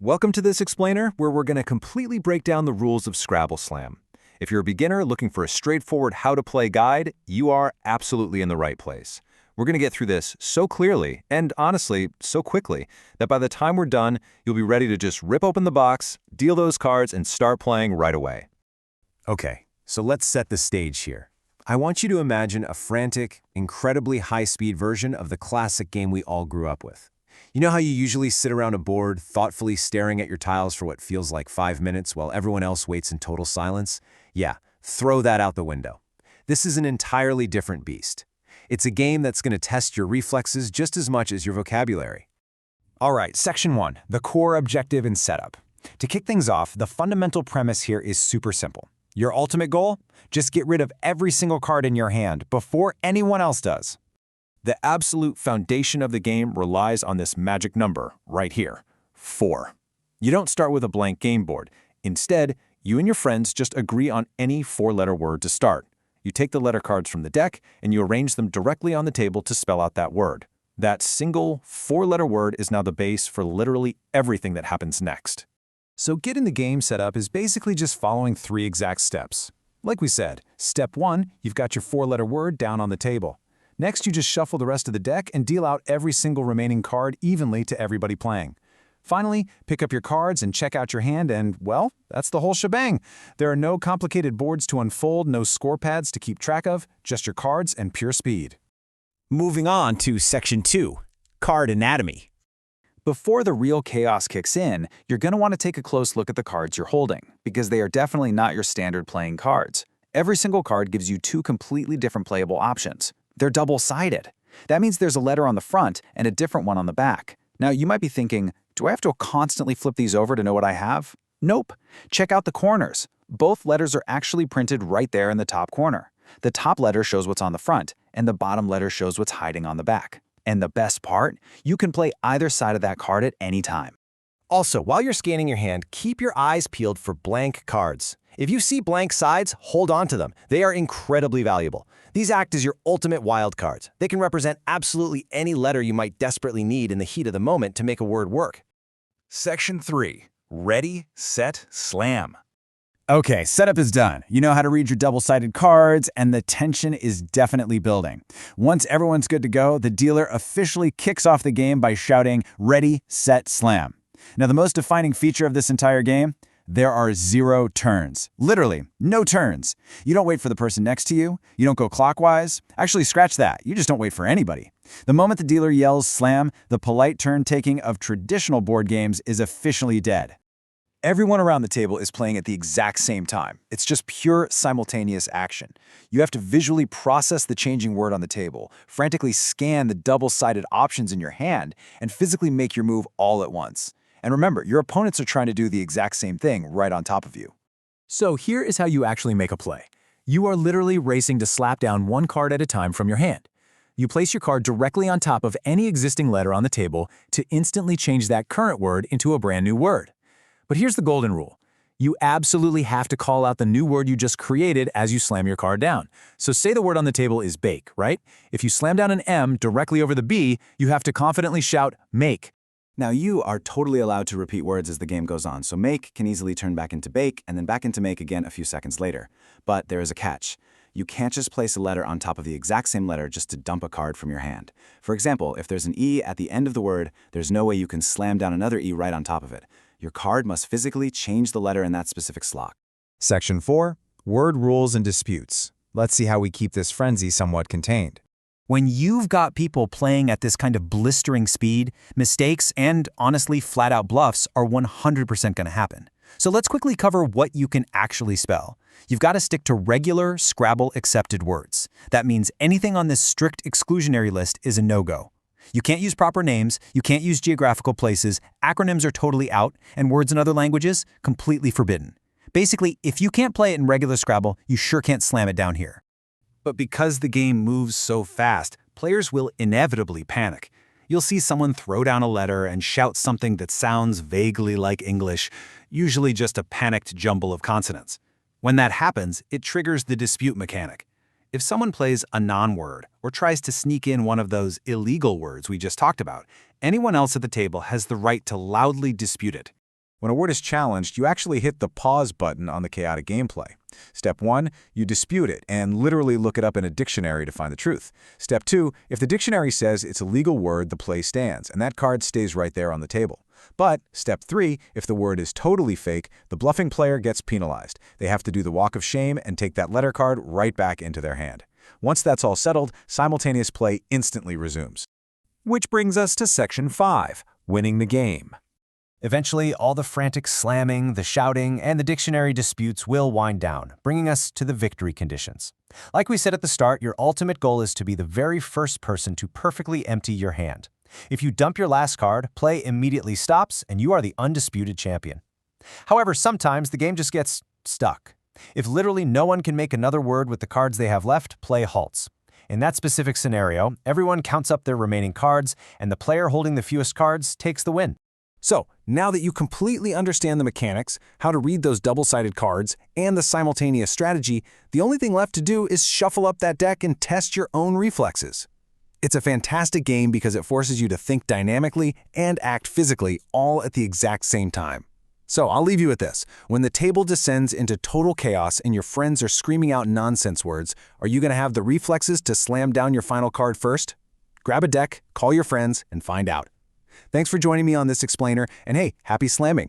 Welcome to this explainer where we're going to completely break down the rules of Scrabble Slam. If you're a beginner looking for a straightforward how-to-play guide, you are absolutely in the right place. We're going to get through this so clearly and, honestly, so quickly that by the time we're done, you'll be ready to just rip open the box, deal those cards, and start playing right away. Okay, so let's set the stage here. I want you to imagine a frantic, incredibly high-speed version of the classic game we all grew up with. You know how you usually sit around a board, thoughtfully staring at your tiles for what feels like 5 minutes while everyone else waits in total silence? Yeah, throw that out the window. This is an entirely different beast. It's a game that's going to test your reflexes just as much as your vocabulary. All right, Section 1, the core objective and setup. To kick things off, the fundamental premise here is super simple. Your ultimate goal? Just get rid of every single card in your hand before anyone else does. The absolute foundation of the game relies on this magic number right here, 4. You don't start with a blank game board. Instead, you and your friends just agree on any 4-letter word to start. You take the letter cards from the deck and you arrange them directly on the table to spell out that word. That single 4-letter word is now the base for literally everything that happens next. So getting the game set up is basically just following 3 exact steps. Like we said, step 1, you've got your 4-letter word down on the table. Next, you just shuffle the rest of the deck and deal out every single remaining card evenly to everybody playing. Finally, pick up your cards and check out your hand and, well, that's the whole shebang. There are no complicated boards to unfold, no score pads to keep track of, just your cards and pure speed. Moving on to Section 2, Card Anatomy. Before the real chaos kicks in, you're going to want to take a close look at the cards you're holding, because they are definitely not your standard playing cards. Every single card gives you 2 completely different playable options. They're double-sided. That means there's a letter on the front and a different one on the back. Now, you might be thinking, do I have to constantly flip these over to know what I have? Nope. Check out the corners. Both letters are actually printed right there in the top corner. The top letter shows what's on the front, and the bottom letter shows what's hiding on the back. And the best part? You can play either side of that card at any time. Also, while you're scanning your hand, keep your eyes peeled for blank cards. If you see blank sides, hold on to them. They are incredibly valuable. These act as your ultimate wild cards. They can represent absolutely any letter you might desperately need in the heat of the moment to make a word work. Section 3, Ready, Set, Slam. Okay, setup is done. You know how to read your double-sided cards, and the tension is definitely building. Once everyone's good to go, the dealer officially kicks off the game by shouting, "Ready, Set, Slam." Now, the most defining feature of this entire game? There are 0 turns. Literally, no turns. You don't wait for the person next to you. You don't go clockwise. Actually, scratch that. You just don't wait for anybody. The moment the dealer yells slam, the polite turn-taking of traditional board games is officially dead. Everyone around the table is playing at the exact same time. It's just pure simultaneous action. You have to visually process the changing word on the table, frantically scan the double-sided options in your hand, and physically make your move all at once. And remember, your opponents are trying to do the exact same thing right on top of you. So here is how you actually make a play. You are literally racing to slap down 1 card at a time from your hand. You place your card directly on top of any existing letter on the table to instantly change that current word into a brand new word. But here's the golden rule. You absolutely have to call out the new word you just created as you slam your card down. So say the word on the table is bake, right? If you slam down an M directly over the B, you have to confidently shout make. Now, you are totally allowed to repeat words as the game goes on, so make can easily turn back into bake and then back into make again a few seconds later. But there is a catch. You can't just place a letter on top of the exact same letter just to dump a card from your hand. For example, if there's an E at the end of the word, there's no way you can slam down another E right on top of it. Your card must physically change the letter in that specific slot. Section 4, Word Rules and Disputes. Let's see how we keep this frenzy somewhat contained. When you've got people playing at this kind of blistering speed, mistakes and, honestly, flat-out bluffs are 100% going to happen. So let's quickly cover what you can actually spell. You've got to stick to regular Scrabble-accepted words. That means anything on this strict exclusionary list is a no-go. You can't use proper names, you can't use geographical places, acronyms are totally out, and words in other languages, completely forbidden. Basically, if you can't play it in regular Scrabble, you sure can't slam it down here. But because the game moves so fast, players will inevitably panic. You'll see someone throw down a letter and shout something that sounds vaguely like English, usually just a panicked jumble of consonants. When that happens, it triggers the dispute mechanic. If someone plays a non-word or tries to sneak in one of those illegal words we just talked about, anyone else at the table has the right to loudly dispute it. When a word is challenged, you actually hit the pause button on the chaotic gameplay. Step 1, you dispute it and literally look it up in a dictionary to find the truth. Step 2, if the dictionary says it's a legal word, the play stands, and that card stays right there on the table. But Step 3, if the word is totally fake, the bluffing player gets penalized. They have to do the walk of shame and take that letter card right back into their hand. Once that's all settled, simultaneous play instantly resumes. Which brings us to Section 5, winning the game. Eventually, all the frantic slamming, the shouting, and the dictionary disputes will wind down, bringing us to the victory conditions. Like we said at the start, your ultimate goal is to be the very first person to perfectly empty your hand. If you dump your last card, play immediately stops, and you are the undisputed champion. However, sometimes the game just gets stuck. If literally no one can make another word with the cards they have left, play halts. In that specific scenario, everyone counts up their remaining cards, and the player holding the fewest cards takes the win. So, now that you completely understand the mechanics, how to read those double-sided cards, and the simultaneous strategy, the only thing left to do is shuffle up that deck and test your own reflexes. It's a fantastic game because it forces you to think dynamically and act physically all at the exact same time. So I'll leave you with this. When the table descends into total chaos and your friends are screaming out nonsense words, are you going to have the reflexes to slam down your final card first? Grab a deck, call your friends, and find out. Thanks for joining me on this explainer, and hey, happy slamming!